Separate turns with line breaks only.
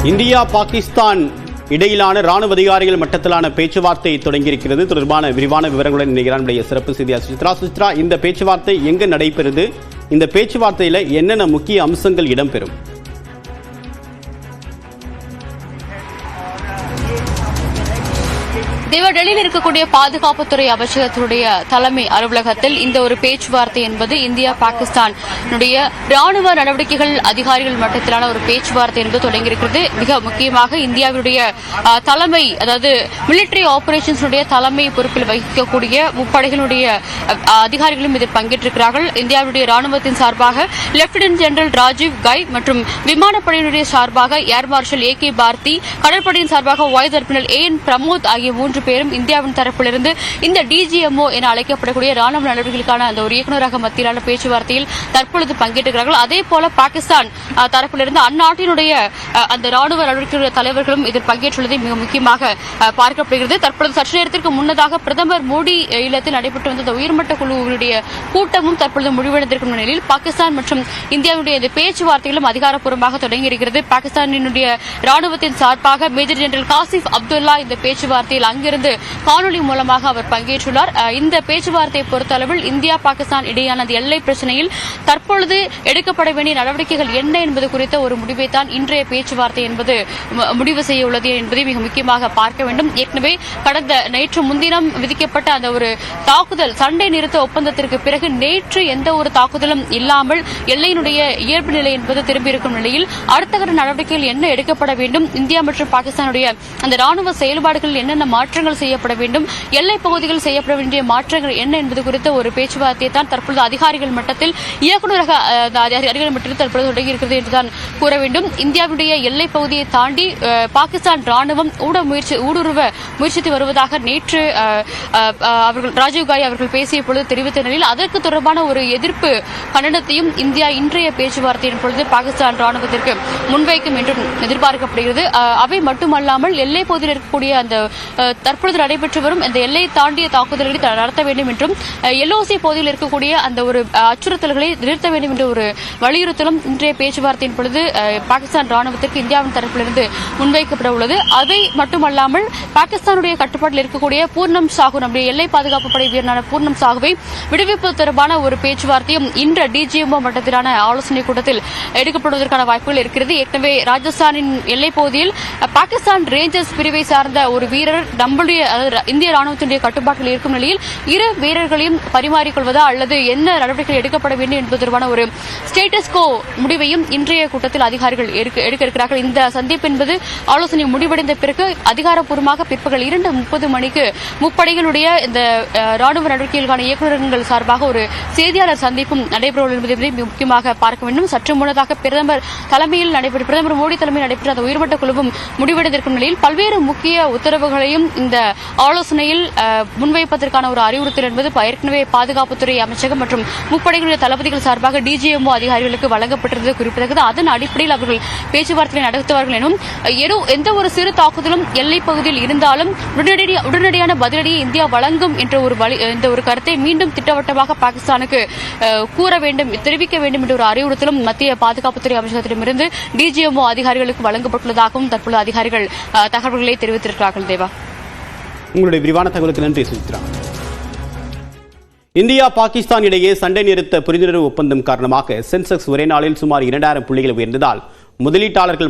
India Pakistan இடையிலான ராணுவ அதிகாரிகள் மட்டத்திலான பேச்சுவார்த்தை தொடங்கியிருக்கிறது. தொடர்பான விரிவான விவரங்களுடன் இணைகிறார் சிறப்பு செய்தியாளர் சுசித்ரா. இந்த பேச்சுவார்த்தை எங்கு நடைபெறுது? இந்த பேச்சுவார்த்தையில் என்னென்ன முக்கிய அம்சங்கள் இடம்பெறும்?
டெல்லியில் இருக்கக்கூடிய பாதுகாப்புத்துறை அமைச்சகத்தினுடைய தலைமை அலுவலகத்தில் இந்த ஒரு பேச்சுவார்த்தை என்பது இந்தியா பாகிஸ்தானுடைய ராணுவ நடவடிக்கைகள் அதிகாரிகள் மட்டத்திலான ஒரு பேச்சுவார்த்தை என்பது தொடங்கியிருக்கிறது. மிக முக்கியமாக இந்தியாவுடைய தலைமை, அதாவது மிலிட்டரி ஆபரேஷன்ஸ் தலைமை பொறுப்பில் வகிக்கக்கூடிய முப்படைகளுடைய அதிகாரிகளும் இதில் பங்கேற்றிருக்கிறார்கள். இந்தியாவுடைய ராணுவத்தின் சார்பாக லெப்டினன்ட் ஜெனரல் ராஜீவ் கை மற்றும் விமானப்படையினுடைய சார்பாக ஏர் மார்ஷல் ஏ.கே. பாரதி, கடற்படையின் சார்பாக வைஸ் அட்மிரல் ஏ.என். பிரமோத் ஆகிய 3 பேரும் இந்தியாவின் தரப்பிலிருந்து இந்த டிஜிஎம்ஓ என அழைக்கப்படக்கூடிய ராணுவ நடவடிக்கைகளுக்கான அந்த ஒரு இயக்குநரக மத்தியிலான பேச்சுவார்த்தையில் தற்பொழுது பங்கேற்றிருக்கிறார்கள். அதே போல பாகிஸ்தான் தரப்பிலிருந்து அந்நாட்டினுடைய அந்த ராணுவ நடவடிக்கை தலைவர்களும் இதில் பங்கேற்றுள்ளதை மிக முக்கியமாக பார்க்கப்படுகிறது. தற்பொழுது சற்று நேரத்திற்கு முன்னதாக பிரதமர் மோடி இல்லத்தில் நடைபெற்று வந்த உயர்மட்ட குழுவினுடைய கூட்டமும் தற்பொழுது முடிவடைந்திருக்கும் நிலையில் பாகிஸ்தான் மற்றும் இந்தியாவுடைய இந்த பேச்சுவார்த்தைகளும் அதிகாரப்பூர்வமாக தொடங்கியிருக்கிறது. பாகிஸ்தானினுடைய ராணுவத்தின் சார்பாக மேஜர் ஜெனரல் காசிப் அப்துல்லா இந்த பேச்சுவார்த்தையில் அங்கிருந்து காணொலி மூலமாக அவர் பங்கேற்றுள்ளார். இந்த பேச்சுவார்த்தையை பொறுத்தளவில் இந்தியா பாகிஸ்தான் இடையான எல்லை பிரச்சனையில் தற்பொழுது எடுக்கப்பட வேண்டிய நடவடிக்கைகள் என்ன என்பது குறித்த ஒரு முடிவை தான் இன்றைய பேச்சுவார்த்தை என்பது முடிவு செய்ய உள்ளது என்பதை மிக முக்கியமாக பார்க்க வேண்டும். ஏற்கனவே நேற்று முன்தினம் விதிக்கப்பட்ட அந்த ஒரு தாக்குதல் சண்டை நிறுத்த ஒப்பந்தத்திற்கு பிறகு நேற்று எந்த ஒரு தாக்குதலும் இல்லாமல் எல்லையினுடைய இயல்பு நிலை என்பது திரும்பியிருக்கும் நிலையில் அடுத்த கட்ட நடவடிக்கைகள் என்ன எடுக்கப்பட வேண்டும், இந்தியா மற்றும் பாகிஸ்தானுடைய அந்த ராணுவ செயல்பாடுகளில் என்னென்ன மாற்றங்கள் செய்யப்பட வேண்டும், எல்லைப் பகுதிகள் செய்யப்பட வேண்டிய மாற்றங்கள் என்ன என்பது குறித்த ஒரு பேச்சுவார்த்தையை தான் தற்பொழுது அதிகாரிகள் மட்டத்தில் இயக்குநரக அதிகாரிகள் மட்டத்தில் தற்பொழுது தொடங்கியிருக்கிறது என்றுதான் கூற வேண்டும். இந்தியாவுடைய எல்லைப் பகுதியை தாண்டி பாகிஸ்தான் ராணுவம் ஊடுருவ முயற்சித்து வருவதாக நேற்று ராஜீவ் காய் அவர்கள் பேசிய பொழுது தெரிவித்த நிலையில் அதற்கு தொடர்பான ஒரு எதிர்ப்பு கண்டனத்தையும் இந்தியா இன்றைய பேச்சுவார்த்தையின் பொழுது பாகிஸ்தான் ராணுவத்திற்கு முன்வைக்கும் என்றும் எதிர்பார்க்கப்படுகிறது. அவை மட்டுமல்லாமல் எல்லைப் பகுதியில் இருக்கக்கூடிய அந்த தற்பொழுது நடைபெற்று வரும் இந்த எல்லை தாண்டிய தாக்குதல்களை நடத்த வேண்டும் என்றும் எல்ஓசி பகுதியில் இருக்கக்கூடிய அந்த ஒரு அச்சுறுத்தல்களை நிறுத்த வேண்டும் என்ற ஒரு வலியுறுத்தலும் இன்றைய பேச்சுவார்த்தையின் பொழுது பாகிஸ்தான் ராணுவத்திற்கு இந்தியாவின் தரப்பிலிருந்து முன்வைக்கப்பட உள்ளது. அவை மட்டுமல்லாமல் பாகிஸ்தானுடைய கட்டுப்பாட்டில் இருக்கக்கூடிய பூர்ணம் சாகு, நம்முடைய எல்லை பாதுகாப்பு படை வீரரான பூர்ணம் சாகுவை விடுவிப்பது தொடர்பான ஒரு பேச்சுவார்த்தையும் இன்று டிஜிஎம்ஓ மட்டத்திலான ஆலோசனை கூட்டத்தில் எடுக்கப்படுவதற்கான வாய்ப்புகள் இருக்கிறது. ஏற்கனவே ராஜஸ்தானின் எல்லைப் பகுதியில் பாகிஸ்தான் ரேஞ்சர்ஸ் பிரிவை சார்ந்த ஒரு வீரர் நம்முடைய இந்திய ராணுவத்தினுடைய கட்டுப்பாட்டில் இருக்கும் நிலையில் இரு வீரர்களையும் பரிமாறிக்கொள்வதா அல்லது என்ன நடவடிக்கைகள் எடுக்கப்பட வேண்டும் என்பது தொடர்பான ஒரு ஸ்டேட்டஸ் கோ முடிவையும் இன்றைய கூட்டத்தில் அதிகாரிகள் எடுக்க இருக்கிறார்கள். இந்த சந்திப்பு என்பது ஆலோசனை முடிவடைந்த பிறகு அதிகாரப்பூர்வமாக பிற்பகல் 2:30 மணிக்கு முப்படைகளுடைய இந்த ராணுவ நடவடிக்கைகளுக்கான இயக்குநர்கள் சார்பாக ஒரு செய்தியாளர் சந்திப்பும் நடைபெறவுள்ளது என்பதை முக்கியமாக பார்க்க வேண்டும். சற்று முன்னதாக பிரதமர் மோடி தலைமையில் நடைபெற்ற அந்த உயர்மட்ட குழுவும் முடிவடைந்திருக்கும் நிலையில் பல்வேறு முக்கிய உத்தரவுகளையும் இந்த ஆலோசனையில் முன்வைப்பதற்கான ஒரு அறிவுறுத்தல் என்பது ஏற்கனவே பாதுகாப்புத்துறை அமைச்சகம் மற்றும் முப்படைகளுடைய தளபதிகள் சார்பாக டிஜிஎம்ஓ அதிகாரிகளுக்கு வழங்கப்பட்டிருந்தது குறிப்பிடத்தக்கது. அதன் அடிப்படையில் அவர்கள் பேச்சுவார்த்தை நடத்துவார்கள் எனும் எந்த ஒரு சிறு தாக்குதலும் எல்லைப் பகுதியில் இருந்தாலும் உடனடியான பதிலடியை இந்தியா வழங்கும் என்ற இந்த ஒரு கருத்தை மீண்டும் திட்டவட்டமாக பாகிஸ்தானுக்கு கூற வேண்டும், தெரிவிக்க வேண்டும் என்ற ஒரு அறிவுறுத்தலும் மத்திய பாதுகாப்புத்துறை அமைச்சகத்திடமிருந்து டிஜிஎம்ஓ அதிகாரிகளுக்கு வழங்கப்பட்டுள்ளதாகவும் தற்போது அதிகாரிகள் தகவல்களை தெரிவித்திருக்கிறார்கள். தேவா,
உங்களுடைய விரிவான தகவலுக்கு நன்றி சுசித்ரா. இந்தியா பாகிஸ்தான் இடையே சண்டை நிறுத்த புரிந்துணர்வு ஒப்பந்தம் காரணமாக சென்செக்ஸ் ஒரே நாளில் சுமார் 2000 புள்ளிகள் உயர்ந்ததால் முதலீட்டாளர்கள்